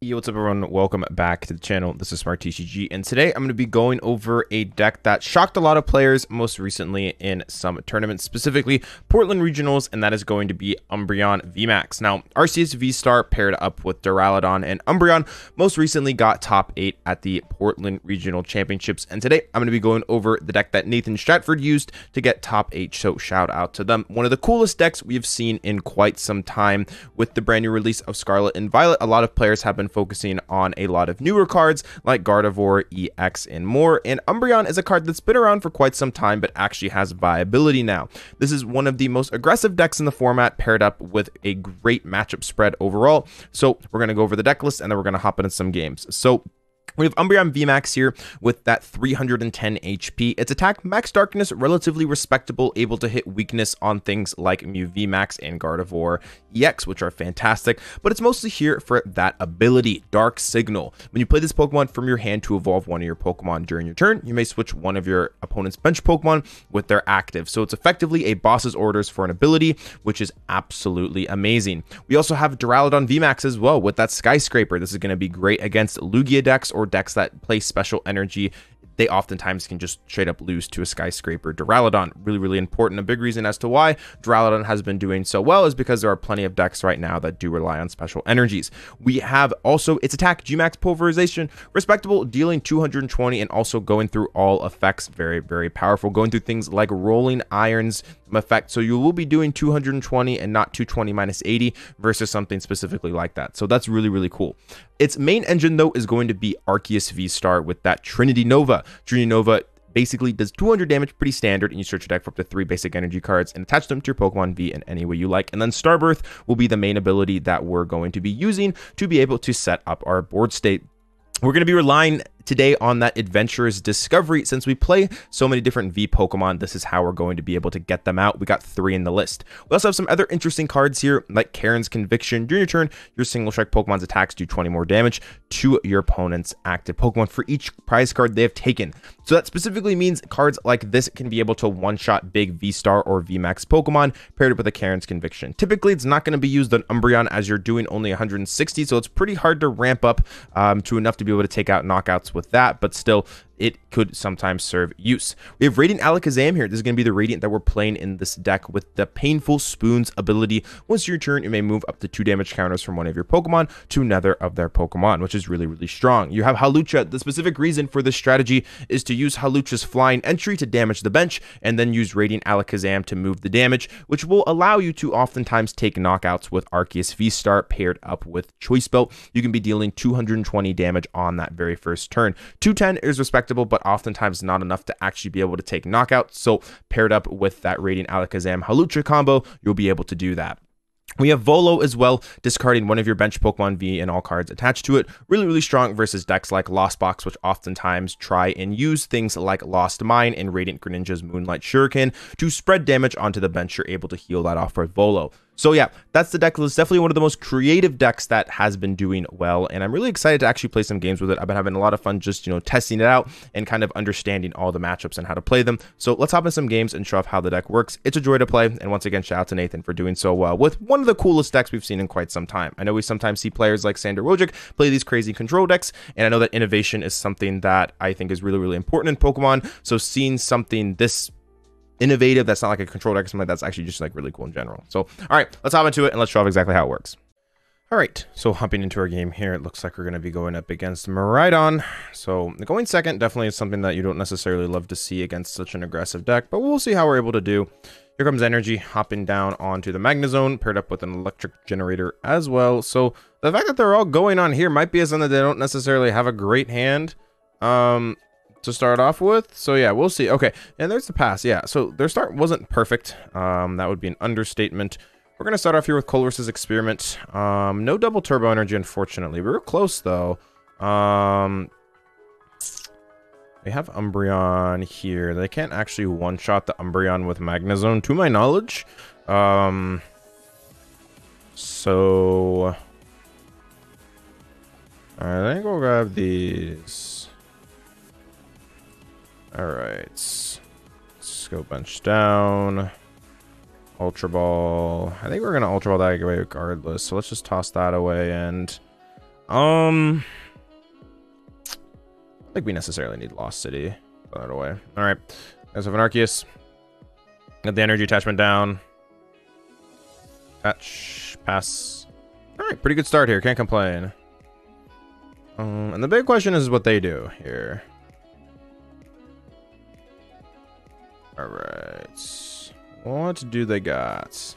Yo, what's up everyone? Welcome back to the channel. This is Smart TCG, and today I'm going to be going over a deck that shocked a lot of players most recently in some tournaments, specifically Portland Regionals, and that is going to be Umbreon VMAX. Now, Arceus VSTAR paired up with Duraludon, and Umbreon most recently got top 8 at the Portland Regional Championships, and today I'm going to be going over the deck that Nathan Stratford used to get top 8, so shout out to them. One of the coolest decks we've seen in quite some time with the brand new release of Scarlet and Violet. A lot of players have been focusing on a lot of newer cards like Gardevoir, EX, and more, and Umbreon is a card that's been around for quite some time but actually has viability now. This is one of the most aggressive decks in the format, paired up with a great matchup spread overall. So we're going to go over the deck list and then we're going to hop into some games. So we have Umbreon VMAX here with that 310 HP. Its attack, Max Darkness, relatively respectable, able to hit weakness on things like Mew VMAX and Gardevoir EX, which are fantastic, but it's mostly here for that ability, Dark Signal. When you play this Pokemon from your hand to evolve one of your Pokemon during your turn, you may switch one of your opponent's bench Pokemon with their active. So it's effectively a boss's orders for an ability, which is absolutely amazing. We also have Duraludon VMAX as well with that Skyscraper. This is going to be great against Lugia decks or decks that play special energy. They oftentimes can just straight up lose to a Skyscraper. Duraludon, really important. A big reason as to why Duraludon has been doing so well is because there are plenty of decks right now that do rely on special energies. We have also its attack, Gmax Pulverization, respectable, dealing 220 and also going through all effects. Very powerful, going through things like Rolling Irons effect. So you will be doing 220 and not 220 minus 80 versus something specifically like that. So that's really cool. Its main engine though is going to be Arceus VSTAR with that Trinity Nova. Trinity Nova basically does 200 damage, pretty standard, and you search your deck for up to 3 basic energy cards and attach them to your Pokemon V in any way you like. And then Starbirth will be the main ability that we're going to be using to be able to set up our board state. We're going to be relying today on that adventurous discovery. Since we play so many different V Pokemon, this is how we're going to be able to get them out. We got 3 in the list. We also have some other interesting cards here like Karen's Conviction. During your turn, your single strike Pokemon's attacks do 20 more damage to your opponent's active Pokemon for each prize card they have taken. So that specifically means cards like this can be able to one-shot big V-Star or VMAX Pokemon paired up with a Karen's Conviction. Typically, it's not going to be used on Umbreon as you're doing only 160, so it's pretty hard to ramp up to enough to be able to take out knockouts with that, but still it could sometimes serve use. We have Radiant Alakazam here. This is going to be the Radiant that we're playing in this deck with the Painful Spoons ability. Once your turn, you may move up to 2 damage counters from one of your Pokemon to another of their Pokemon, which is really strong. You have Hawlucha. The specific reason for this strategy is to use Hawlucha's Flying Entry to damage the bench, and then use Radiant Alakazam to move the damage, which will allow you to oftentimes take knockouts with Arceus VSTAR paired up with Choice Belt. You can be dealing 220 damage on that very first turn. 210 is respectable, but oftentimes not enough to actually be able to take knockouts. So paired up with that Radiant Alakazam Hawlucha combo, you'll be able to do that. We have Volo as well, discarding one of your bench Pokemon V and all cards attached to it. Really strong versus decks like Lost Box, which oftentimes try and use things like Lost Mine and Radiant Greninja's Moonlight Shuriken to spread damage onto the bench. You're able to heal that off with Volo. So yeah, that's the deck list. Definitely one of the most creative decks that has been doing well, and I'm really excited to actually play some games with it. I've been having a lot of fun just, testing it out and kind of understanding all the matchups and how to play them. So let's hop in some games and show off how the deck works. It's a joy to play, and once again, shout out to Nathan for doing so well with one of the coolest decks we've seen in quite some time. I know we sometimes see players like Sander Wojcik play these crazy control decks, and I know that innovation is something that I think is really important in Pokemon. So seeing something this innovative that's not like a control deck or something like that's actually just like really cool in general. So all right, let's hop into it and let's show off exactly how it works. All right, so hopping into our game here, it looks like we're going to be going up against Miraidon. So going second definitely is something that you don't necessarily love to see against such an aggressive deck, but we'll see how we're able to do. Here comes Energy hopping down onto the Magnezone, paired up with an Electric Generator as well. So the fact that they're all going on here might be a sign that they don't necessarily have a great hand to start off with. So yeah, we'll see. Okay, and there's the pass. Yeah, so their start wasn't perfect. That would be an understatement. We're gonna start off here with Colress's Experiment. No double turbo energy, unfortunately. We were close though. We have Umbreon here. They can't actually one-shot the Umbreon with Magnezone, to my knowledge. So I think we'll grab these. All right, let's go bench down. Ultra Ball. I think we're gonna Ultra Ball that away regardless. So let's just toss that away, and I think we necessarily need Lost City. Throw that away. All right. Guys have an Arceus. Got the energy attachment down. Catch. Pass. All right. Pretty good start here. Can't complain. And the big question is what they do here. All right. What do they got?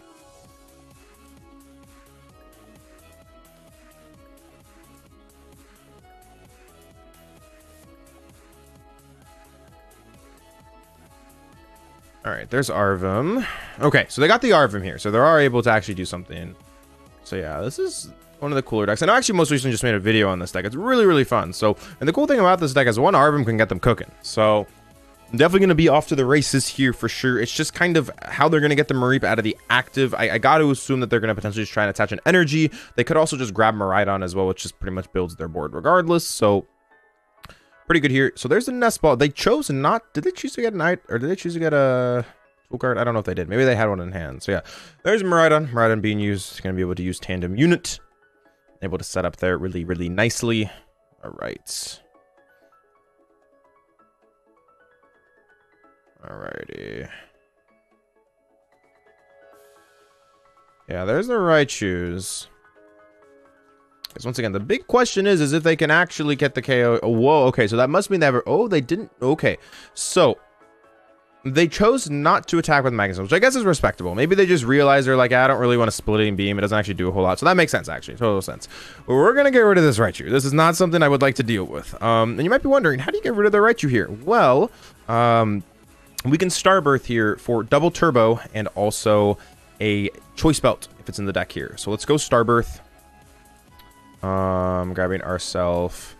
All right, there's Arvum. Okay, so they got the Arvum here, so they are able to actually do something. So yeah, this is one of the cooler decks. I know actually most recently just made a video on this deck. It's really, really fun. So, and the cool thing about this deck is one Arvum can get them cooking. So I'm definitely going to be off to the races here for sure. It's just kind of how they're going to get the Mareep out of the active. I got to assume that they're going to potentially just try and attach an energy. They could also just grab Miraidon as well, which just pretty much builds their board regardless. So pretty good here. So there's the Nest Ball. They chose not. Did they choose to get an item, or did they choose to get a tool card? I don't know if they did. Maybe they had one in hand. So yeah, there's Miraidon. Miraidon being used. Going to be able to use Tandem Unit. Able to set up there really, really nicely. All right. Alrighty. Yeah, there's the Raichus. Because once again, the big question is if they can actually get the KO. Oh, whoa, okay, so that must mean they have... Oh, they didn't... Okay, so they chose not to attack with Magnetism, which I guess is respectable. Maybe they just realized they're like, I don't really want to Splitting Beam. It doesn't actually do a whole lot. So that makes sense, actually. Total sense. But we're going to get rid of this Raichu. This is not something I would like to deal with. And you might be wondering, how do you get rid of the Raichu here? Well, we can Starbirth here for double turbo and also a Choice Belt if it's in the deck here. So let's go Starbirth. Grabbing ourselves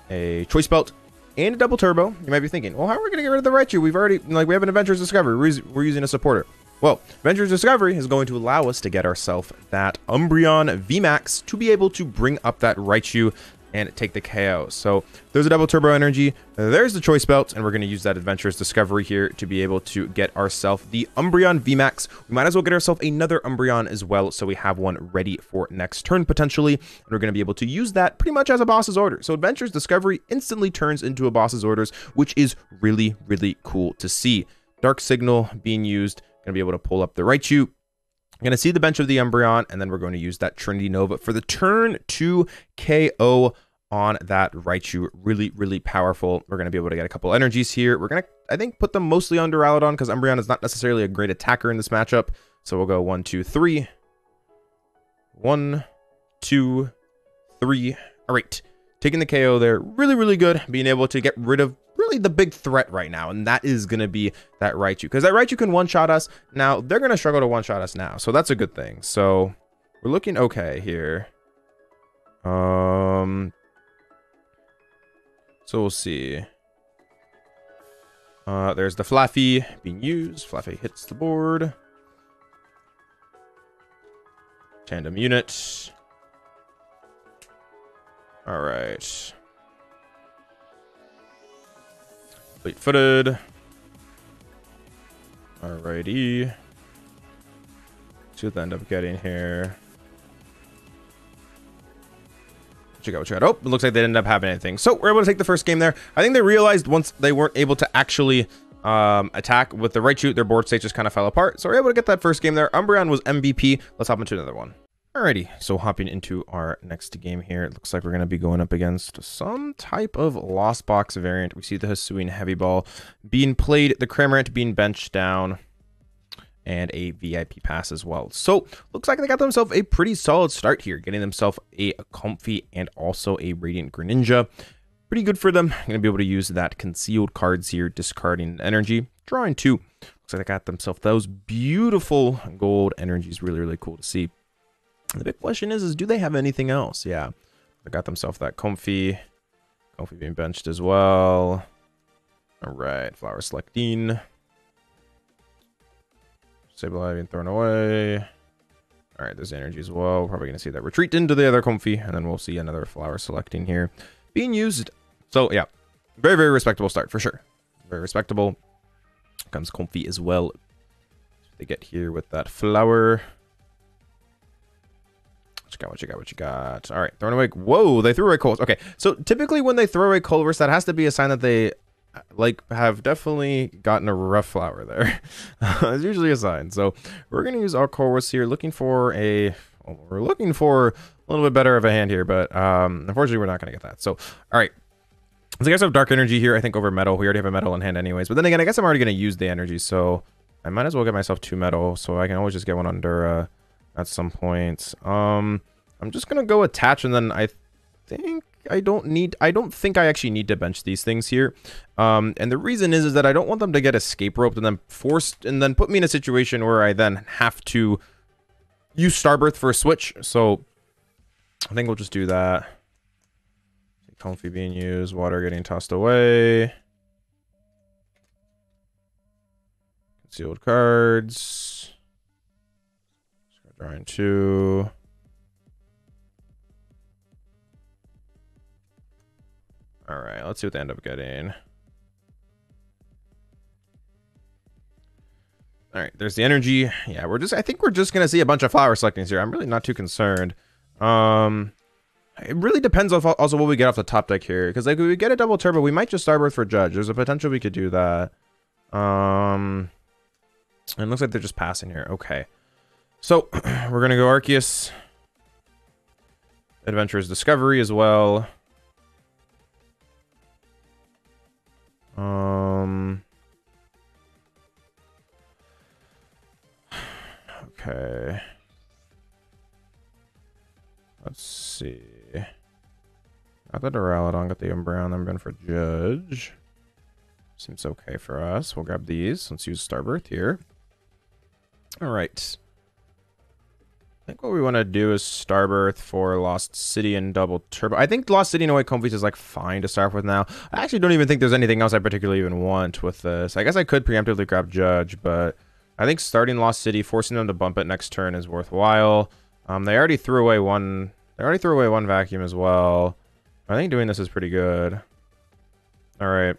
a Choice Belt and a double turbo. You might be thinking, well, how are we going to get rid of the Raichu? We've already, like, we have an Adventurous Discovery. We're using a supporter. Well, Adventurous Discovery is going to allow us to get ourselves that Umbreon VMAX to be able to bring up that Raichu and take the KO. So there's a double turbo energy, there's the Choice Belt, and we're going to use that Adventurous Discovery here to be able to get ourselves the Umbreon VMAX. We might as well get ourselves another Umbreon as well, so we have one ready for next turn potentially, and we're going to be able to use that pretty much as a boss's order. So Adventurous Discovery instantly turns into a boss's orders, which is really, really cool to see. Dark Signal being used, going to be able to pull up the Raichu. I'm going to see the bench of the Umbreon, and then we're going to use that Trinity Nova for the turn 2 KO on that Raichu. Really, really powerful. We're going to be able to get a couple energies here. We're going to, I think, put them mostly on Duraludon because Umbreon is not necessarily a great attacker in this matchup. So we'll go 1, 2, 3. 1, 2, 3. All right. Taking the KO there. Really, really good. Being able to get rid of really the big threat right now, and that is going to be that Raichu, because that Raichu can one-shot us. Now they're going to struggle to one-shot us now, so that's a good thing. So we're looking okay here. So we'll see. There's the Flaffy being used. Flaffy hits the board. Tandem Unit. All right. Fleet-footed. Alrighty. See what they end up getting here. What you got? Oh, it looks like they didn't end up having anything. So we're able to take the first game there. I think they realized once they weren't able to actually attack with the Raichu, their board state just kind of fell apart. So we're able to get that first game there. Umbreon was MVP. Let's hop into another one. Alrighty, so hopping into our next game here, it looks like we're going to be going up against some type of Lost Box variant. We see the Hisuian Heavy Ball being played, the Cramorant being benched down, and a VIP pass as well. So, looks like they got themselves a pretty solid start here, getting themselves a Comfey and also a Radiant Greninja. Pretty good for them. Going to be able to use that concealed cards here, discarding energy, drawing 2. Looks like they got themselves those beautiful gold energies. Really, really cool to see. The big question is do they have anything else? Yeah, they got themselves that Comfey being benched as well. All right, Flower selecting. Sableye being thrown away. All right, there's energy as well. Probably going to see that retreat into the other Comfey, and then we'll see another Flower selecting here being used. So, yeah, very, very respectable start for sure. Very respectable. Comes Comfey as well. They get here with that Flower. What you got? All right, throwing away. Whoa, they threw away Colress. Okay, so typically when they throw away Colress, that has to be a sign that they like have definitely gotten a rough flower there. It's usually a sign. So we're gonna use our Colress here, looking for a little bit better of a hand here, but unfortunately we're not gonna get that. So all right. So I guess I have Dark Energy here, I think, over Metal. We already have a Metal in hand anyways. But then again, I guess I'm already going to use the energy, so I might as well get myself 2 Metal, so I can always just get one on Dura at some point. I'm just going to go Attach, and then I think I don't think I actually need to bench these things here. And the reason is that I don't want them to get Escape Roped and then put me in a situation where I then have to use Starbirth for a switch. So I think we'll just do that. Comfy being used, water getting tossed away. Concealed cards. Drawing 2. Alright, let's see what they end up getting. Alright, there's the energy. Yeah, I think we're just gonna see a bunch of flower selectings here. I'm really not too concerned. It really depends on also what we get off the top deck here. Because like if we get a double turbo, we might just Starbirth for Judge. There's a potential we could do that. And it looks like they're just passing here. Okay. So we're gonna go Arceus. Adventurous Discovery as well. Okay. Let's see. Got the Duraludon, got the Umbreon, then been for Judge. Seems okay for us. We'll grab these. Let's use Starbirth here. Alright. I think what we want to do is Starbirth for Lost City and double turbo. I think Lost City in a way Comfy is like fine to start with now. I actually don't even think there's anything else I particularly even want with this. I guess I could preemptively grab Judge, but I think starting Lost City, forcing them to bump it next turn is worthwhile. They already threw away one. They already threw away one vacuum as well. I think doing this is pretty good. All right.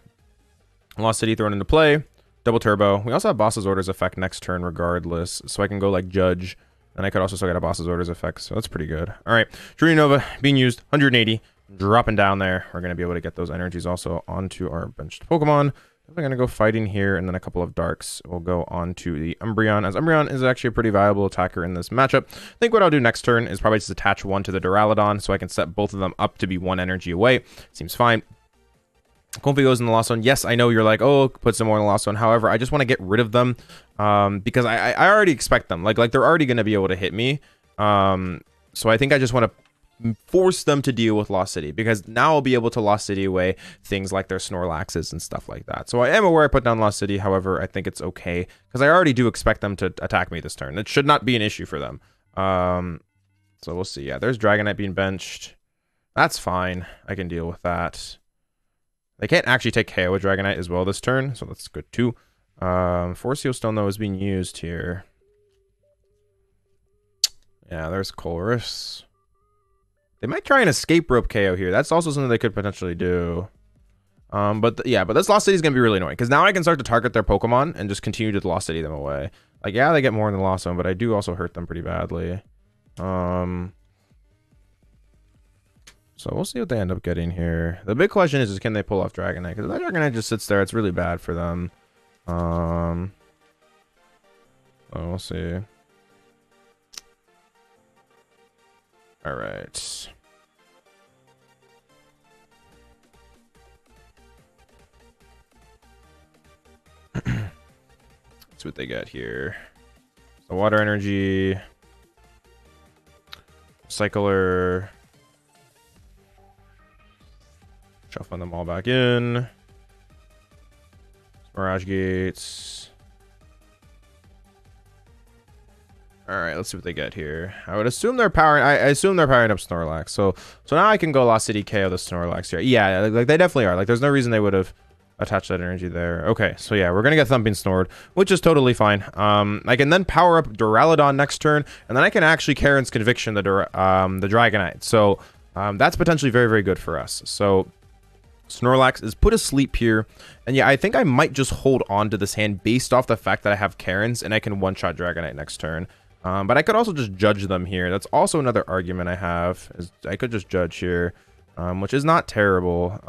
Lost City thrown into play. Double turbo. We also have Boss's Orders effect next turn regardless. So I can go like Judge. And I could also still get a Boss's Orders effect. So that's pretty good. All right. Druni Nova being used. 180. Dropping down there. We're going to be able to get those energies also onto our benched Pokemon. We're going to go Fighting here, and then a couple of Darks will go on to the Umbreon, as Umbreon is actually a pretty valuable attacker in this matchup. I think what I'll do next turn is probably just attach one to the Duraludon, so I can set both of them up to be 1 energy away. Seems fine. Comfy goes in the Lost Zone. Yes, I know you're like, oh, put some more in the Lost Zone. However, I just want to get rid of them because I already expect them. Like they're already going to be able to hit me. So I think I just want to force them to deal with Lost City, because now I'll be able to Lost City away things like their Snorlaxes and stuff like that. So I am aware I put down Lost City. However, I think it's okay because I already do expect them to attack me this turn. It should not be an issue for them. So we'll see. Yeah, there's Dragonite being benched. That's fine. I can deal with that. They can't actually take KO with Dragonite as well this turn, so that's good too. Force Stone though is being used here. Yeah, there's Colress. They might try an Escape Rope KO here. That's also something they could potentially do. But this Lost City is going to be really annoying, because now I can start to target their Pokemon and just continue to Lost City them away. Like, yeah, they get more in the Lost Zone, but I do also hurt them pretty badly. So we'll see what they end up getting here. The big question is can they pull off Dragonite? Because if that Dragonite just sits there, it's really bad for them. So we'll see. All right. That's what they got here. The water energy. Cycler. Shuffling them all back in. Mirage Gates. All right, let's see what they get here. I would assume they're powering. I assume they're powering up Snorlax. So now I can go Lost City KO the Snorlax here. Yeah, like they definitely are. Like there's no reason they would have attached that energy there. Okay, so yeah, we're gonna get Thumping Snored, which is totally fine. I can then power up Duraludon next turn, and then I can actually Karen's Conviction the Dragonite. So that's potentially very, very good for us. So Snorlax is put asleep here, and yeah, I think I might just hold on to this hand based off the fact that I have Karen's and I can one-shot Dragonite next turn. But I could also just judge them here. That's also another argument I have, is I could just judge here, which is not terrible.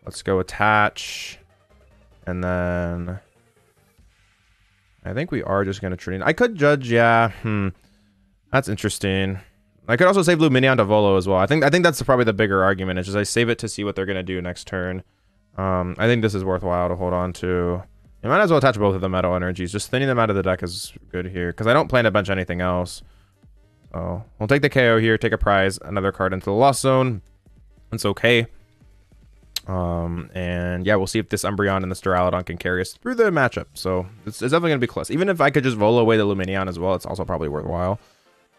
Let's go attach, and then I think we are just going to train. I could judge, yeah. That's interesting. I could also save Lumineon to Volo as well. I think that's probably the bigger argument. It's just I save it to see what they're going to do next turn. I think this is worthwhile to hold on to. You might as well attach both of the metal energies. Just thinning them out of the deck is good here, because I don't plan to bench anything else. So we'll take the KO here, take a prize, another card into the Lost Zone. It's okay. And yeah, we'll see if this Umbreon and this Duraludon can carry us through the matchup. So it's definitely going to be close. Even if I could just Volo away the Lumineon as well, it's also probably worthwhile.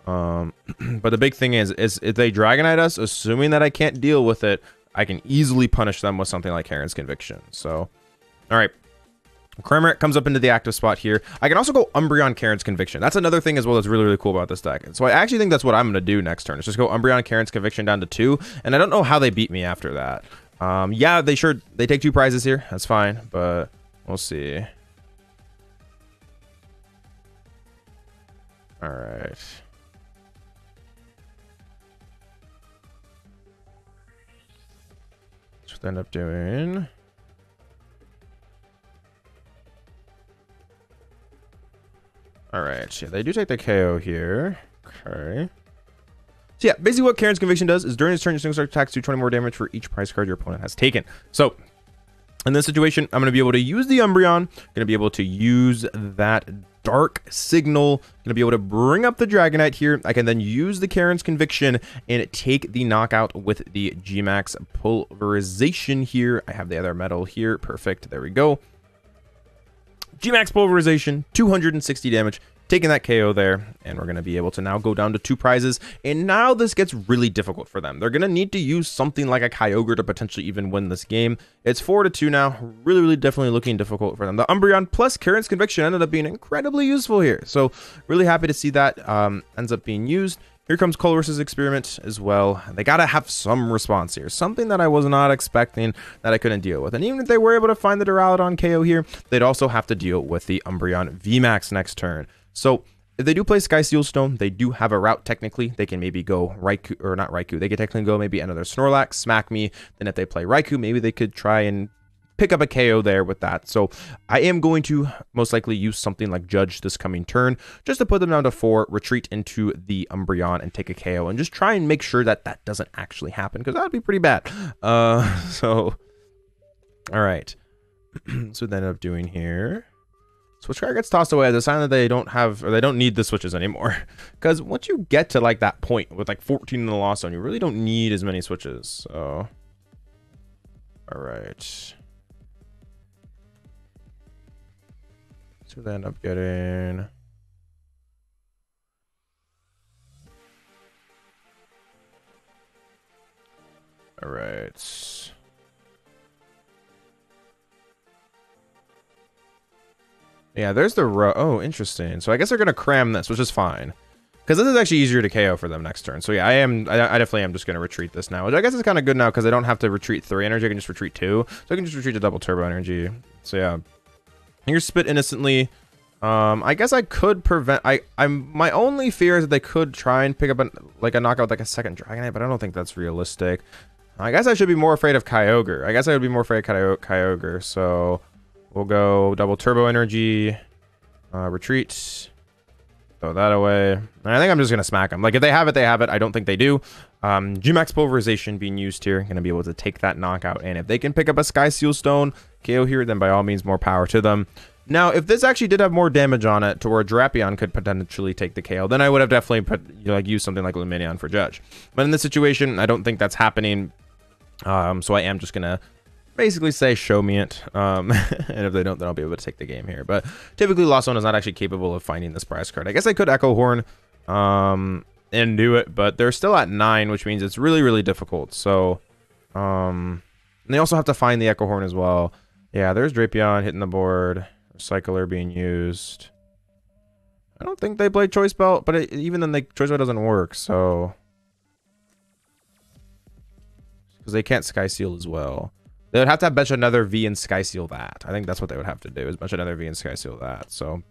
But the big thing is if they Dragonite us, assuming that I can't deal with it, I can easily punish them with something like Heron's Conviction. So, all right. Kramer comes up into the active spot here. I can also go Umbreon Karen's Conviction. That's another thing as well that's really, really cool about this deck. So I actually think that's what I'm going to do next turn. Is just go Umbreon Karen's Conviction down to 2. And I don't know how they beat me after that. Yeah, they take 2 prizes here. That's fine, but we'll see. All right. That's what they end up doing. All right, yeah, they do take the KO here. Okay. So yeah, basically what Karen's Conviction does is during his turn, your single star attacks do 20 more damage for each prize card your opponent has taken. So in this situation, I'm going to be able to use the Umbreon, going to be able to use that Dark Signal, going to be able to bring up the Dragonite here. I can then use the Karen's Conviction and take the knockout with the G-Max Pulverization here. I have the other metal here. Perfect. There we go. G-Max Pulverization, 260 damage, taking that KO there, and we're going to be able to now go down to 2 prizes, and now this gets really difficult for them. They're going to need to use something like a Kyogre to potentially even win this game. It's 4-2 now, really, really definitely looking difficult for them. The Umbreon plus Karen's Conviction ended up being incredibly useful here, so really happy to see that ends up being used. Here comes Colress's experiment as well. They got to have some response here. Something that I was not expecting that I couldn't deal with. And even if they were able to find the Duraludon KO here, they'd also have to deal with the Umbreon VMAX next turn. So if they do play Sky Seal Stone, they do have a route technically. They can maybe go Raikou, or not Raikou. They could technically go maybe another Snorlax, smack me. Then if they play Raikou, maybe they could try and pick up a KO there with that. So I am going to most likely use something like Judge this coming turn just to put them down to 4, retreat into the Umbreon and take a KO and just try and make sure that that doesn't actually happen, because that would be pretty bad. So all right. So what they end up doing here, Switch card gets tossed away as a sign that they don't have, or they don't need the switches anymore, because once you get to like that point with like 14 in the Lost Zone, you really don't need as many switches. So all right. So they end up getting all right. Yeah, there's the row. Oh, interesting. So I guess they're gonna cram this, which is fine, because this is actually easier to KO for them next turn. So yeah, I definitely am just gonna retreat this now, which I guess is kind of good now because I don't have to retreat 3 energy. I can just retreat 2, so I can just retreat to double turbo energy. So yeah. Here's Spit Innocently. I guess I could prevent. My only fear is that they could try and pick up a knockout like a second Dragonite, but I don't think that's realistic. I guess I should be more afraid of Kyogre. I guess I would be more afraid of Kyogre. So we'll go double turbo energy, retreat, throw that away. And I think I'm just gonna smack them. Like if they have it, they have it. I don't think they do. G-Max Pulverization being used here, gonna be able to take that knockout. And if they can pick up a Sky Seal Stone KO here, then by all means, more power to them. Now, if this actually did have more damage on it to where Drapion could potentially take the KO, then I would have definitely used something like Lumineon for Judge. But in this situation, I don't think that's happening. So I am just gonna basically say show me it. And if they don't, then I'll be able to take the game here. But typically, Lost Zone is not actually capable of finding this prize card. I guess I could Echo Horn and do it, but they're still at 9, which means it's really, really difficult. So and they also have to find the Echo Horn as well. Yeah, there's Drapion hitting the board. Recycler being used. I don't think they play Choice Belt, but even then, Choice Belt doesn't work, so because they can't Sky Seal as well. They would have to bench another V and Sky Seal that. I think that's what they would have to do, is bench another V and Sky Seal that. So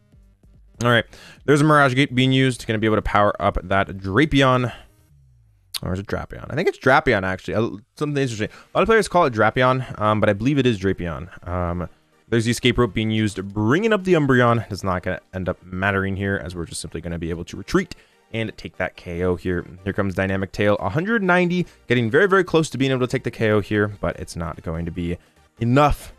All right, there's a Mirage Gate being used. Going to be able to power up that Drapion. Or is it Drapion? I think it's Drapion, actually. Something interesting. A lot of players call it Drapion, but I believe it is Drapion. There's the Escape Rope being used, bringing up the Umbreon. It's not going to end up mattering here, as we're just simply going to be able to retreat and take that KO here. Here comes Dynamic Tail, 190, getting very, very close to being able to take the KO here, but it's not going to be enough.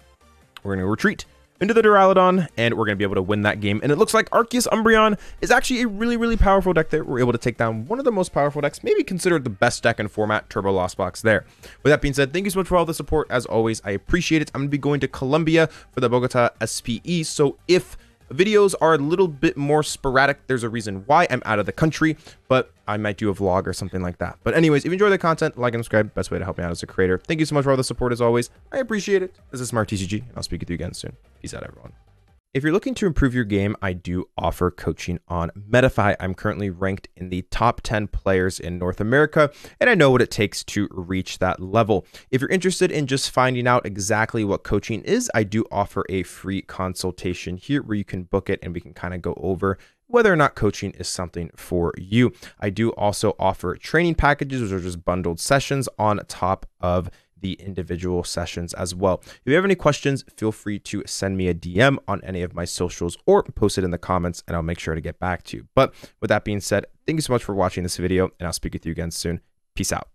We're going to retreat into the Duraludon, and we're going to be able to win that game. And it looks like Arceus Umbreon is actually a really, really powerful deck there. We're able to take down one of the most powerful decks, maybe considered the best deck in format, Turbo Lost Box there. With that being said, thank you so much for all the support. As always, I appreciate it. I'm going to be going to Colombia for the Bogota SPE, so if videos are a little bit more sporadic, there's a reason why. I'm out of the country, but I might do a vlog or something like that. But anyways, if you enjoy the content, like and subscribe. Best way to help me out as a creator. Thank you so much for all the support as always. I appreciate it. This is SmartTCG, and I'll speak with you again soon. Peace out, everyone. If you're looking to improve your game, I do offer coaching on Metafy. I'm currently ranked in the top 10 players in North America, and I know what it takes to reach that level. If you're interested in just finding out exactly what coaching is, I do offer a free consultation here where you can book it and we can kind of go over whether or not coaching is something for you. I do also offer training packages, which are just bundled sessions on top of the individual sessions as well. If you have any questions, feel free to send me a DM on any of my socials or post it in the comments and I'll make sure to get back to you. But with that being said, thank you so much for watching this video and I'll speak with you again soon. Peace out.